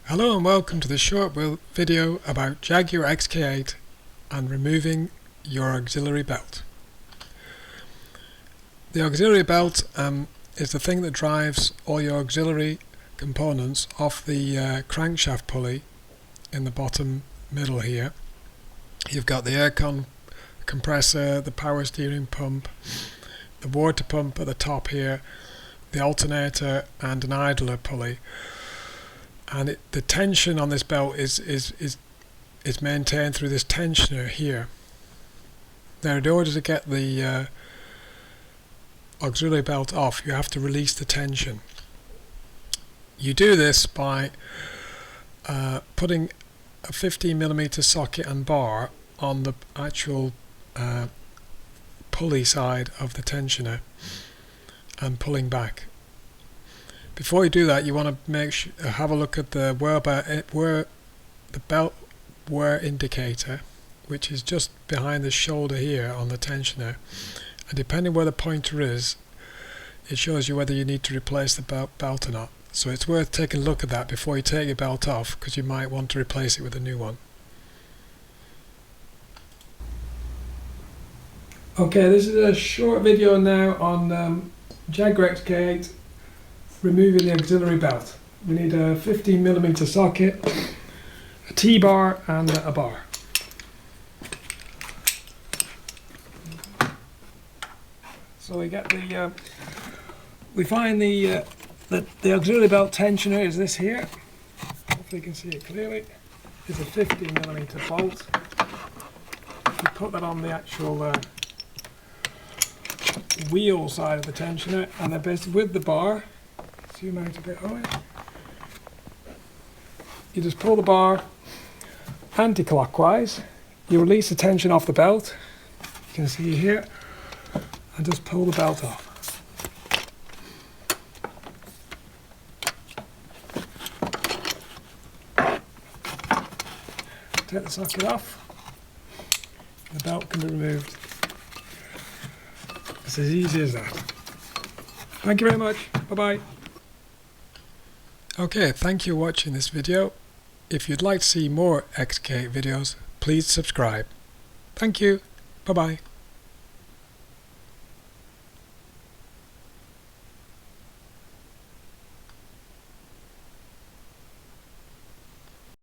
Hello and welcome to this short video about Jaguar XK8 and removing your auxiliary belt. The auxiliary belt is the thing that drives all your auxiliary components off the crankshaft pulley in the bottom middle here. You've got the aircon compressor, the power steering pump, the water pump at the top here, the alternator and an idler pulley. And the tension on this belt is maintained through this tensioner here. Now, in order to get the auxiliary belt off, you have to release the tension. You do this by putting a 15mm socket and bar on the actual pulley side of the tensioner and pulling back. Before you do that, you want to have a look at the belt wear indicator, which is just behind the shoulder here on the tensioner, and depending where the pointer is, it shows you whether you need to replace the belt or not. So it's worth taking a look at that before you take your belt off, because you might want to replace it with a new one. Okay, this is a short video now on Jaguar XK8 removing the auxiliary belt. We need a 15mm socket, a T-bar and a bar. So we get we find the auxiliary belt tensioner is this here. Hopefully you can see it clearly. It's a 15mm bolt. We put that on the actual wheel side of the tensioner, and then basically with the bar, zoom out a bit on it, you just pull the bar anti-clockwise, you release the tension off the belt, you can see here, and just pull the belt off. Take the socket off, the belt can be removed. It's as easy as that. Thank you very much. Bye-bye. Okay, thank you for watching this video. If you'd like to see more XK8 videos, please subscribe. Thank you. Bye-bye.